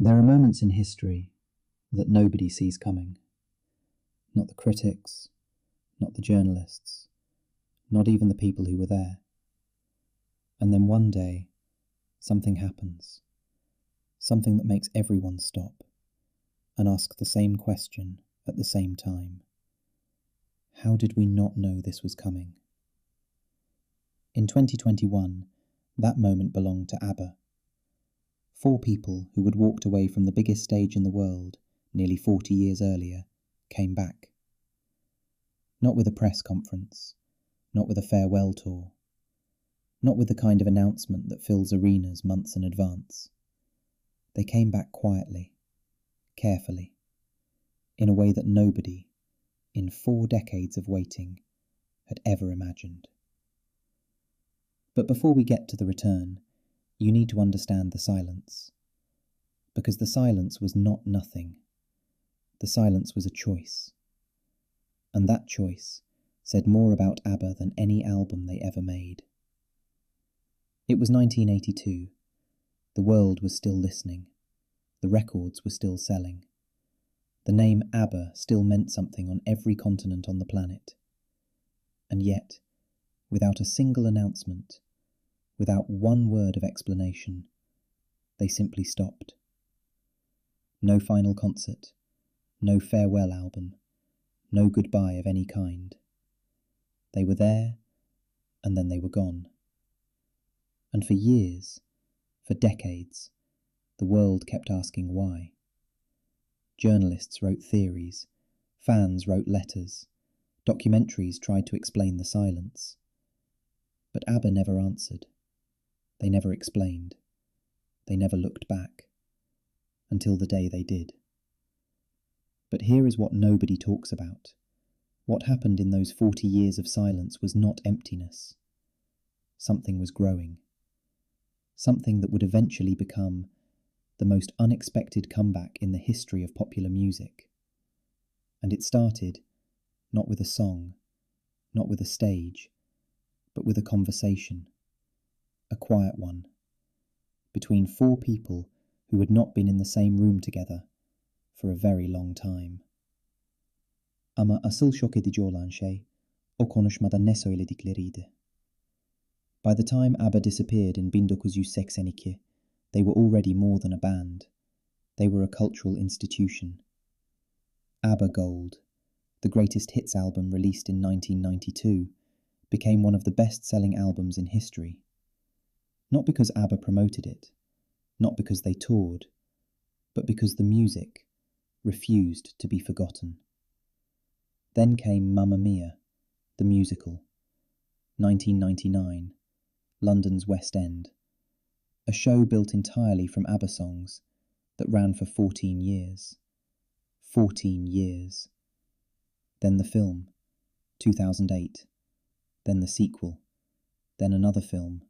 There are moments in history that nobody sees coming. Not the critics, not the journalists, not even the people who were there. And then one day, something happens. Something that makes everyone stop and ask the same question at the same time. How did we not know this was coming? In 2021, that moment belonged to ABBA. 4 people who had walked away from the biggest stage in the world nearly 40 years earlier came back. Not with a press conference, not with a farewell tour, not with the kind of announcement that fills arenas months in advance. They came back quietly, carefully, in a way that nobody, in 4 decades of waiting, had ever imagined. But before we get to the return, you need to understand the silence. Because the silence was not nothing. The silence was a choice. And that choice said more about ABBA than any album they ever made. It was 1982. The world was still listening. The records were still selling. The name ABBA still meant something on every continent on the planet. And yet, without a single announcement, without one word of explanation, they simply stopped. No final concert, no farewell album, no goodbye of any kind. They were there, and then they were gone. And for years, for decades, the world kept asking why. Journalists wrote theories, fans wrote letters, documentaries tried to explain the silence. But ABBA never answered. They never explained. They never looked back. Until the day they did. But here is what nobody talks about. What happened in those 40 years of silence was not emptiness. Something was growing. Something that would eventually become the most unexpected comeback in the history of popular music. And it started not with a song, not with a stage, but with a conversation. A quiet one, between 4 people who had not been in the same room together for a very long time. Ama asıl şok edici olan şey, o konuşmada ne söyledikleriydi. By the time ABBA disappeared in 1982, they were already more than a band. They were a cultural institution. ABBA Gold, the greatest hits album released in 1992, became one of the best-selling albums in history. Not because ABBA promoted it, not because they toured, but because the music refused to be forgotten. Then came Mamma Mia, the musical. 1999, London's West End. A show built entirely from ABBA songs that ran for 14 years. 14 years. Then the film, 2008. Then the sequel. Then another film.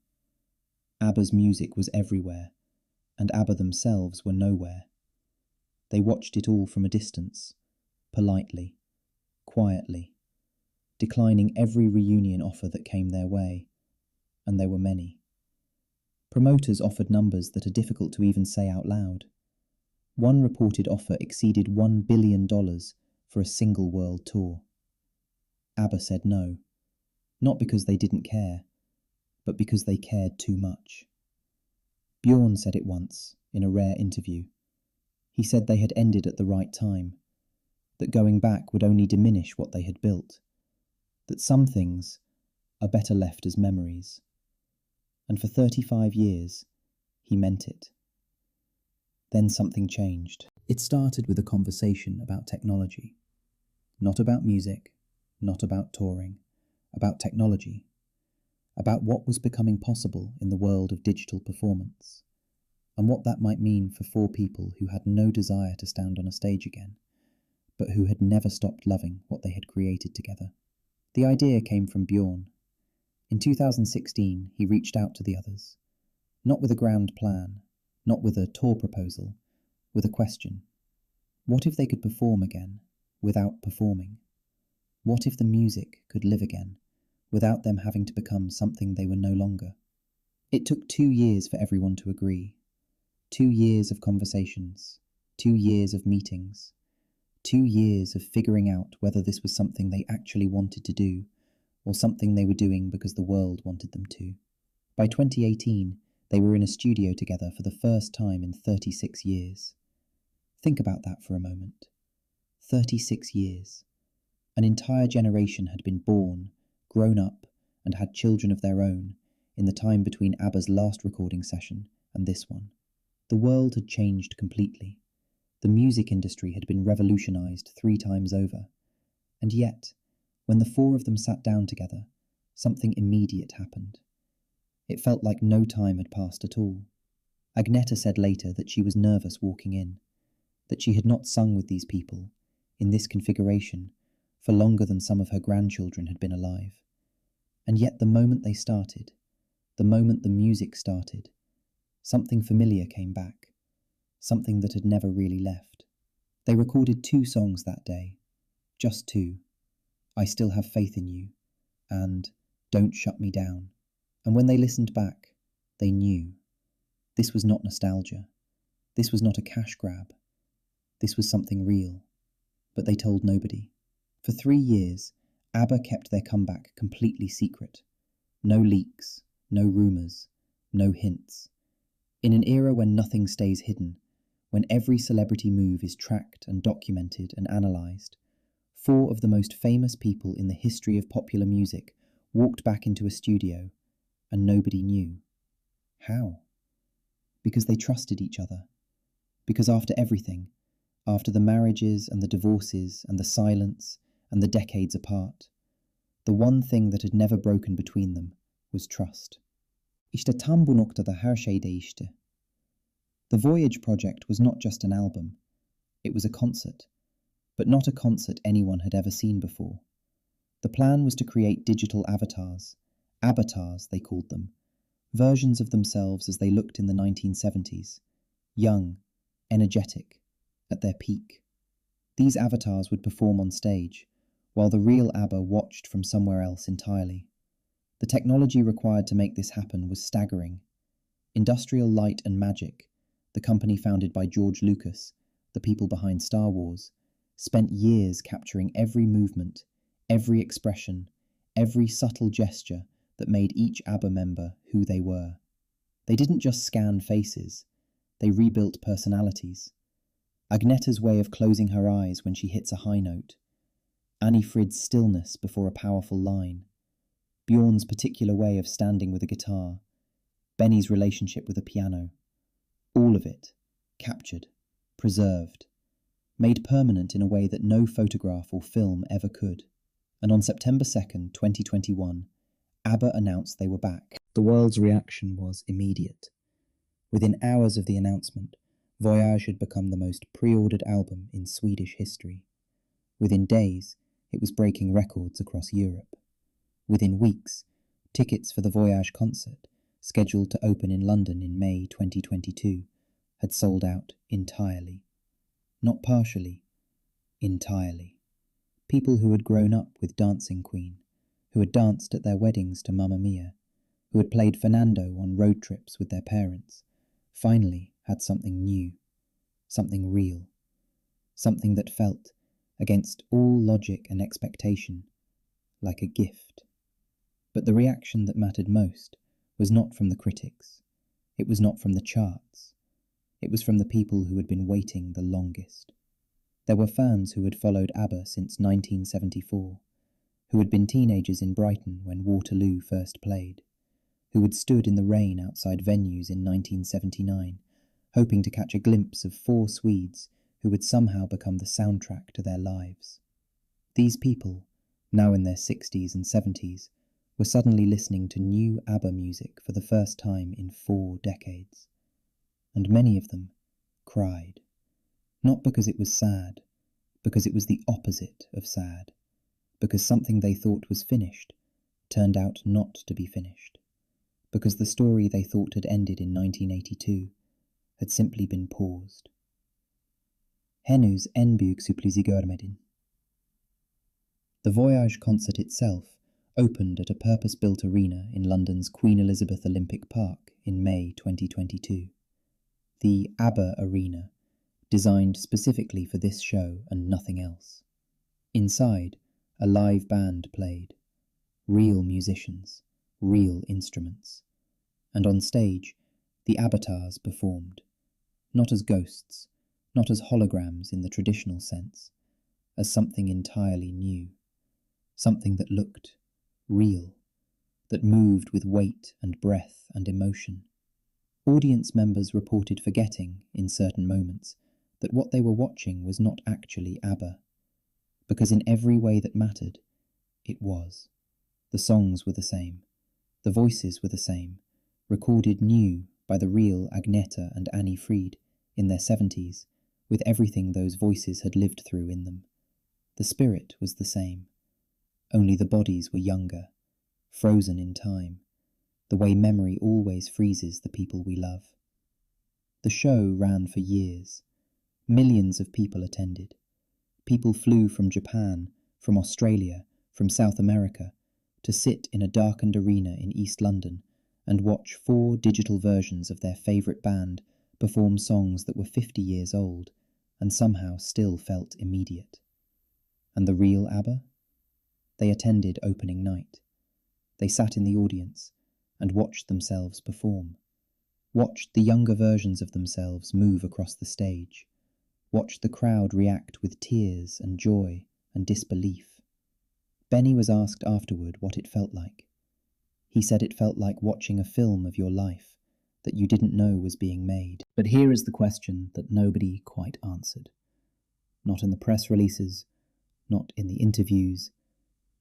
ABBA's music was everywhere, and ABBA themselves were nowhere. They watched it all from a distance, politely, quietly, declining every reunion offer that came their way, and there were many. Promoters offered numbers that are difficult to even say out loud. One reported offer exceeded $1 billion for a single world tour. ABBA said no, not because they didn't care, but because they cared too much. Bjorn said it once, in a rare interview. He said they had ended at the right time, that going back would only diminish what they had built, that some things are better left as memories. And for 35 years, he meant it. Then something changed. It started with a conversation about technology. Not about music, not about touring, about technology. About what was becoming possible in the world of digital performance, and what that might mean for 4 people who had no desire to stand on a stage again, but who had never stopped loving what they had created together. The idea came from Bjorn. In 2016, he reached out to the others, not with a grand plan, not with a tour proposal, with a question. What if they could perform again, without performing? What if the music could live again, without them having to become something they were no longer? It took 2 years for everyone to agree. 2 years of conversations, 2 years of meetings, 2 years of figuring out whether this was something they actually wanted to do or something they were doing because the world wanted them to. By 2018, they were in a studio together for the first time in 36 years. Think about that for a moment. 36 years. An entire generation had been born, grown up, and had children of their own in the time between ABBA's last recording session and this one. The world had changed completely. The music industry had been revolutionized 3 times over. And yet, when the 4 of them sat down together, something immediate happened. It felt like no time had passed at all. Agneta said later that she was nervous walking in, that she had not sung with these people, in this configuration, for longer than some of her grandchildren had been alive. And yet the moment they started, the moment the music started, something familiar came back, something that had never really left. They recorded 2 songs that day, just 2, I Still Have Faith in You, and Don't Shut Me Down. And when they listened back, they knew. This was not nostalgia. This was not a cash grab. This was something real. But they told nobody. For 3 years, ABBA kept their comeback completely secret. No leaks, no rumours, no hints. In an era when nothing stays hidden, when every celebrity move is tracked and documented and analysed, 4 of the most famous people in the history of popular music walked back into a studio, and nobody knew. How? Because they trusted each other. Because after everything, after the marriages and the divorces and the silence and the decades apart, the one thing that had never broken between them was trust. İşte tam bu noktada her şey değişti. The Voyage project was not just an album. It was a concert, but not a concert anyone had ever seen before. The plan was to create digital avatars, avatars they called them, versions of themselves as they looked in the 1970s, young, energetic, at their peak. These avatars would perform on stage, while the real ABBA watched from somewhere else entirely. The technology required to make this happen was staggering. Industrial Light and Magic, the company founded by George Lucas, the people behind Star Wars, spent years capturing every movement, every expression, every subtle gesture that made each ABBA member who they were. They didn't just scan faces, they rebuilt personalities. Agneta's way of closing her eyes when she hits a high note, Anni-Frid's stillness before a powerful line, Bjorn's particular way of standing with a guitar, Benny's relationship with a piano. All of it, captured, preserved, made permanent in a way that no photograph or film ever could. And on September 2nd, 2021, ABBA announced they were back. The world's reaction was immediate. Within hours of the announcement, Voyage had become the most pre-ordered album in Swedish history. Within days, it was breaking records across Europe. Within weeks, tickets for the Voyage concert, scheduled to open in London in May 2022, had sold out entirely. Not partially, entirely. People who had grown up with Dancing Queen, who had danced at their weddings to Mamma Mia, who had played Fernando on road trips with their parents, finally had something new, something real, something that felt, against all logic and expectation, like a gift. But the reaction that mattered most was not from the critics, it was not from the charts, it was from the people who had been waiting the longest. There were fans who had followed ABBA since 1974, who had been teenagers in Brighton when Waterloo first played, who had stood in the rain outside venues in 1979, hoping to catch a glimpse of 4 Swedes who would somehow become the soundtrack to their lives. These people, now in their 60s and 70s, were suddenly listening to new ABBA music for the first time in 4 decades. And many of them cried. Not because it was sad, because it was the opposite of sad, because something they thought was finished turned out not to be finished, because the story they thought had ended in 1982 had simply been paused. Henüz en büyük sürprizi görmedin. The Voyage concert itself opened at a purpose-built arena in London's Queen Elizabeth Olympic Park in May 2022. the ABBA Arena, designed specifically for this show and nothing else. Inside, a live band played. Real musicians, real instruments. And on stage, the avatars performed. Not as ghosts, not as holograms in the traditional sense, as something entirely new. Something that looked real, that moved with weight and breath and emotion. Audience members reported forgetting, in certain moments, that what they were watching was not actually ABBA, because in every way that mattered, it was. The songs were the same, the voices were the same, recorded new by the real Agneta and Anni-Frid in their 70s, with everything those voices had lived through in them. The spirit was the same, only the bodies were younger, frozen in time, the way memory always freezes the people we love. The show ran for years. Millions of people attended. People flew from Japan, from Australia, from South America, to sit in a darkened arena in East London and watch 4 digital versions of their favourite band perform songs that were 50 years old and somehow still felt immediate. And the real ABBA? They attended opening night. They sat in the audience and watched themselves perform, watched the younger versions of themselves move across the stage, watched the crowd react with tears and joy and disbelief. Benny was asked afterward what it felt like. He said it felt like watching a film of your life that you didn't know was being made. But here is the question that nobody quite answered. Not in the press releases, not in the interviews,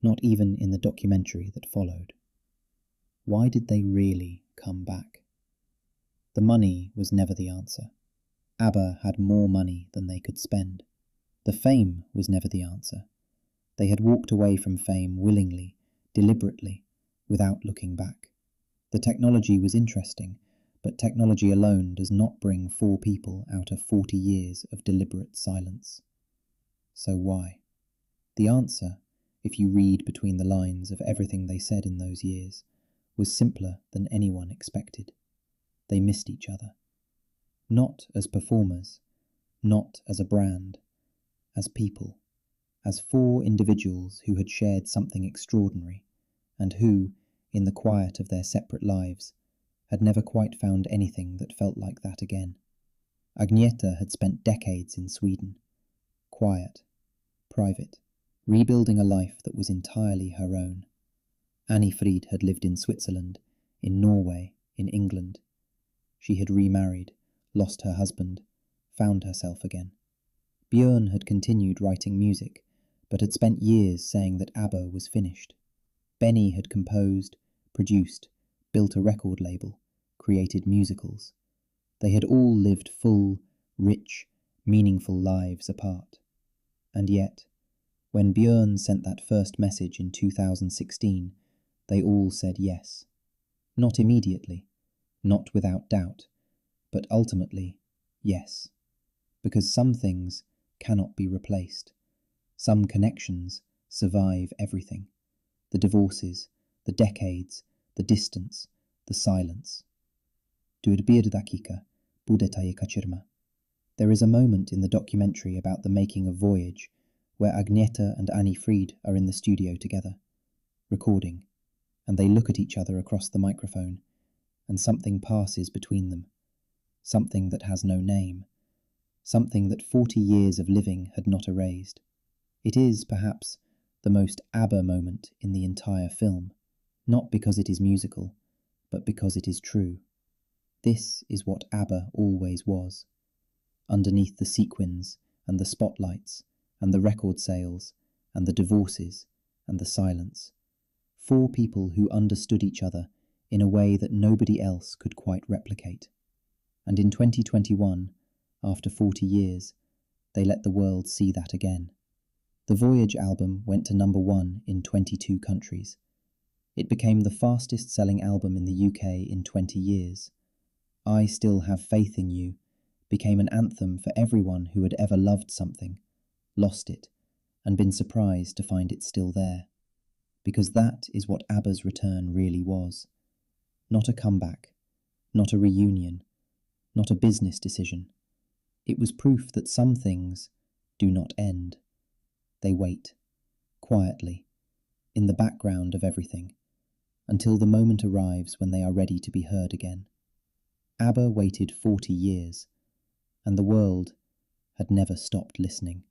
not even in the documentary that followed. Why did they really come back? The money was never the answer. ABBA had more money than they could spend. The fame was never the answer. They had walked away from fame willingly, deliberately, without looking back. The technology was interesting, but technology alone does not bring 4 people out of 40 years of deliberate silence. So why? The answer, if you read between the lines of everything they said in those years, was simpler than anyone expected. They missed each other. Not as performers, not as a brand, as people, as 4 individuals who had shared something extraordinary, and who, in the quiet of their separate lives, had never quite found anything that felt like that again. Agneta had spent decades in Sweden, quiet, private, rebuilding a life that was entirely her own. Anni-Frid had lived in Switzerland, in Norway, in England. She had remarried, lost her husband, found herself again. Björn had continued writing music, but had spent years saying that ABBA was finished. Benny had composed, produced, built a record label, created musicals. They had all lived full, rich, meaningful lives apart. And yet, when Björn sent that first message in 2016, they all said yes. Not immediately, not without doubt, but ultimately, yes. Because some things cannot be replaced. Some connections survive everything. The divorces, the decades, the distance, the silence. Dur bir dakika, bu detayı kaçırma. There is a moment in the documentary about the making of Voyage where Agneta and Anni-Frid are in the studio together, recording, and they look at each other across the microphone, and something passes between them, something that has no name, something that 40 years of living had not erased. It is, perhaps, the most ABBA moment in the entire film, not because it is musical, but because it is true. This is what ABBA always was. Underneath the sequins, and the spotlights, and the record sales, and the divorces, and the silence. 4 people who understood each other in a way that nobody else could quite replicate. And in 2021, after 40 years, they let the world see that again. The Voyage album went to #1 in 22 countries. It became the fastest-selling album in the UK in 20 years. I Still Have Faith in You became an anthem for everyone who had ever loved something, lost it, and been surprised to find it still there. Because that is what ABBA's return really was. Not a comeback, not a reunion, not a business decision. It was proof that some things do not end. They wait, quietly, in the background of everything, until the moment arrives when they are ready to be heard again. ABBA waited 40 years, and the world had never stopped listening.